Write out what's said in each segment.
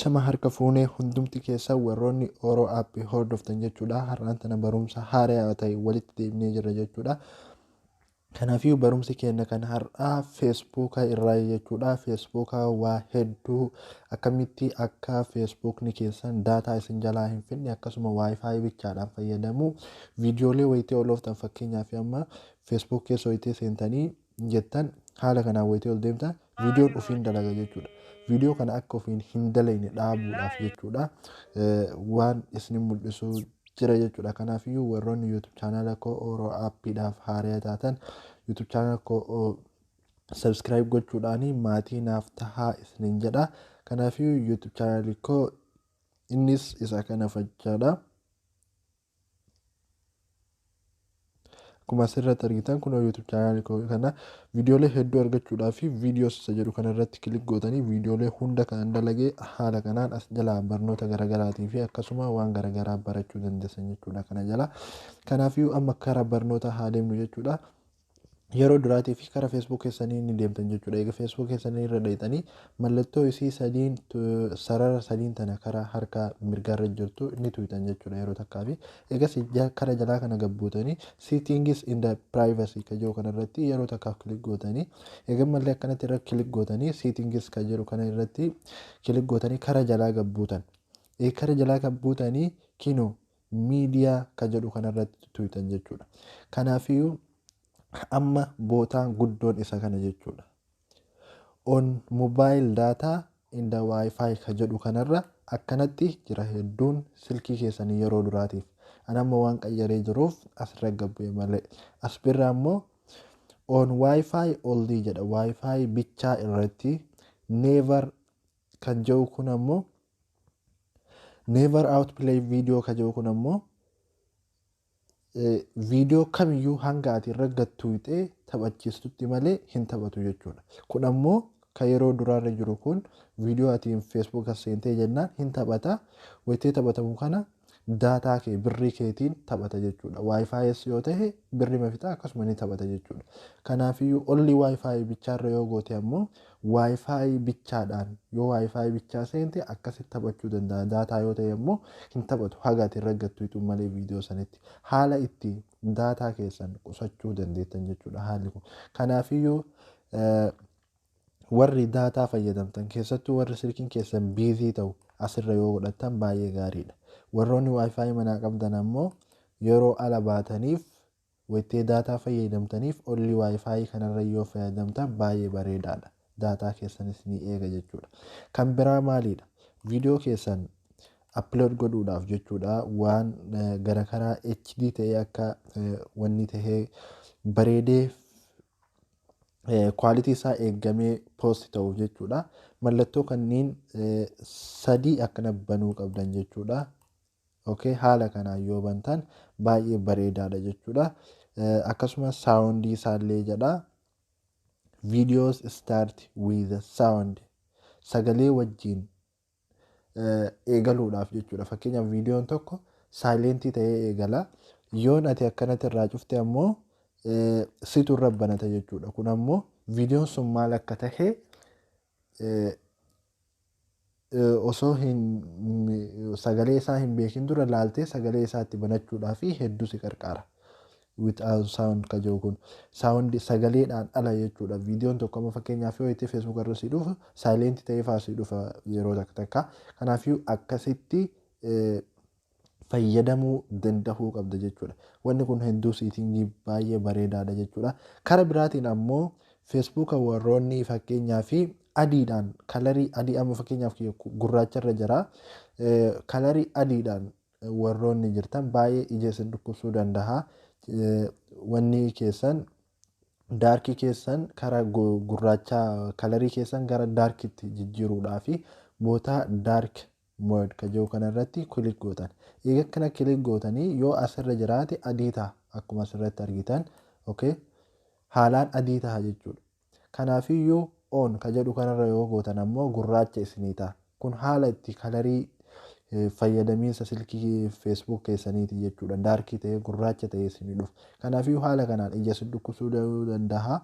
Shama harka fuunee hundumti keessa warroonni Oro aappii hordoftan jechuudha. Har'aan tana barumsa haaraa ta'e walitti deebinee jirra jechuudha. Kanaafiyyuu barumsi keenya kan har'aa feesbuuka irraa jechuudha. Feesbuuka waa hedduu akkamitti akka feesbuukni keessan daataa isin jalaa hin fidne akkasuma waayifaayi bichaadhaan fayyadamu viidiyoolee wayitee oloftan fakkeenyaaf amma feesbuuk keessa wayitee seentanii jettan haala kanaan wayitee ol deemtan viidiyoon ofiin dalaga jechuudha. Viidiyoo kana akka ofiin hin dalagne dhaabuudhaaf jechuudha. Waan isin mul'isu jira jechuudha. Kanaafiyyuu warroonni YouTube channel koo Oro aappiidhaaf haaraa taatan YouTube channel koo subscribe gochuudhaan maatii naaf tahaa isinin jedha. Kanaafiyyuu YouTube channel koo innis isa kana fachaadha. Akkuma asirratti argitan kun YouTube channel koo kana viidiyoolee hedduu argachuudhaaf viidiyoos isa jedhu kanarratti kilik gootanii viidiyoolee hunda kan dalagee haala kanaan as jalaa barnoota garaagaraatii fi akkasuma waan garaagaraa barachuu dandeessan jechuudha kana jala. Kanaafiyyuu amma karaa barnoota haa deemnu jechuudha. Yeroo duraatii fi karaa feesbuuk keessanii ni deemtan jechuudha. Egaa feesbuuk keessanii irra dheetanii mallattoo isii sadiin sarara sadiin tana karaa harka mirgaarra jirtu ni tuutan jechuudha yeroo takkaa fi egas karaa jalaa kana gabbuutanii settings in the privacy ka jiru kanarratti yeroo takkaaf kilik gootanii egaa mallee akkanatti irra kilik gootanii settings ka jiru kana irratti kilik gootanii karaa jalaa gabbuutan. Karaa jalaa gabbuutanii kinoo miidiyaa ka jedhu kanarratti tuutan jechuudha. Kanaafiyyuu amma bootaan guddoon isa kana jechuudha. On mobile data in the wifi ka jedhu kanarra akkanatti jira hedduun silkii keessanii yeroo duraatiif. Ani amma waan qayyaree jiruuf asirra gabbu'e malee. As birraa immoo on wifi only jedha. Wifi bichaa irratti never kan jedhu kun ammoo never outplay video ka jedhu kun ammoo viidiyoo kamiyyuu hanga ati irra gattuutee taphachiistutti malee hin taphatu jechuudha. Kun ammoo kan yeroo duraarra jiru kun viidiyoo ati feesbuuk seentee jennaan hin taphata. Wayitee taphatamu kana daataa kee birrii keetiin taphata jechuudha. Waayifaayi yoo ta'e birrii mafitaa akkasuma ni taphata jechuudha. Kanaafiyyuu only waayifaayi bichaarra yoo goote ammoo waayifaayi bichaadhaan yoo waayifaayi bichaa seente akkasitti taphachuu danda'a. Daataa yoo ta'e ammoo hin taphatu haga ati irra gattuutu malee viidiyoo sanitti. Haala itti daataa keessan qusachuu dandeettan jechuudha haalli kun. Kanaafiyyuu warri daataa fayyadamtan keessattuu warri silkiin keessan biizii ta'u asirra yoo godhatan baay'ee gaariidha. Warroonni waayifaayi manaa qabdan ammoo yeroo ala baataniif wayitee daataa fayyadamtaniif only waayifaayi kanarra yoo fayyadamtan baay'ee bareedaadha. Daataa keessanis ni eega jechuudha. Kan biraa maalidha? Viidiyoo keessan upload godhuudhaaf jechuudha waan gara karaa HD ta'ee akka wanni tahee bareedee quality isaa eeggamee post ta'uuf jechuudha. Mallattoo kanneen sadii akkana banuu qabdan jechuudha. Okay, haala kanaan yoo bantan baay'ee bareedaadha jechuudha. Akkasumas saawundii isaallee jedha. Videos start with sound. Sagalee wajjin eegaluudhaaf jechuudha. Fakkeenyaaf viidiyoon tokko saayilentii ta'ee eegala. Yoon ati akkanatti irraa cufte ammoo situ irra banata jechuudha. Kun ammoo viidiyoon sun maal akka tahe osoo sagalee isaa hin beekin dura laaltee sagalee isaatti banachuudhaa fi hedduu si qarqara. Without sound ka jiru kun sound sagaleedhaan ala jechuudha. Viidiyoon tokko amma fakkeenyaaf yoo itti feesbuuk irra si dhufu saayilentii ta'ee faa si dhufa yeroo takka. Kanaafiyyuu akkasitti fayyadamuu danda'uu qabda jechuudha. Wanni kun hedduu siitingii baay'ee bareedaadha jechuudha. Karaa biraatiin ammoo feesbuuka warroonni fakkeenyaaf adiidhaan kalarii adii amma fakkeenyaaf gurraacharra jira. Kalarii adiidhaan warroonni jirtan baay'ee ija isin dhukkubsuu danda'a. Wanni keessan daarkii keessan karaa gurraachaa kalarii keessan gara daarkitti jijjiiruudhaa fi bootaa daark mode ka jiru kanarratti kilik gootan. Egaa kana kilik gootanii yoo asirra jiraate adii ta'a akkuma asirratti argitan. Okay, haalaan adii ta'a jechuudha. Kanaafiyyuu on ka jedhu kanarra yoo gootan ammoo gurraacha isinii ta'a. Kun haala itti kalarii fayyadamiinsa silkii feesbuuk keessaniiti jechuudha. Daarkii ta'ee gurraacha ta'ee isinii dhufu. Kanaafiyyuu haala kanaan ija isin dhukkubsuu danda'a.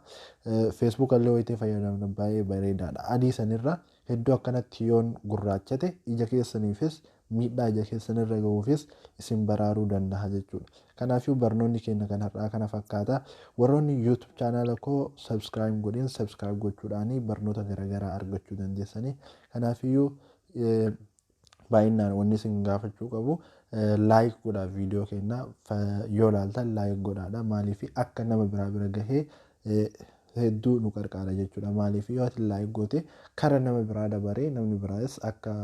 Feesbuuk illee wayitee fayyadamtan baay'ee bareedaadha. Adii sanirra hedduu akkanatti yoon gurraachate ija keessaniifis miidhaa ija keessanirra gahuufis isin baraaruu danda'a jechuudha. Kanaafuu barnoonni keenya kan har'aa kana fakkaata. Warroonni YouTube channel koo subscribe godhin subscribe gochuudhaan barnoota garaagaraa argachuu dandeessanii. Kanaafuu baay'inaan wanni isin gaafachuu qabu like godhaa viidiyoo keenya yoo ilaaltan like godhaadha. Maaliif akka nama bira gahee hedduu nu gargaara jechuudha. Maaliif yoo ati like goote karaa nama biraa dabaree namni biraas akka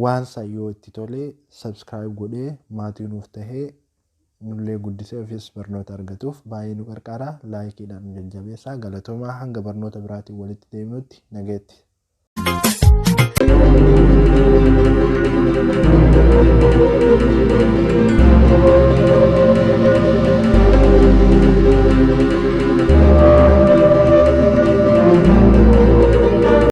waan sayyoo itti tolee subscribe godhee maatii nuuf tahee nullee guddisee ofis barnoota argatuuf baay'ee nu gargaara. Laayikiidhaan jajjabeessaa. Galatoomaa. Hanga barnoota biraatiin walitti deemnutti nageetti. Thank you.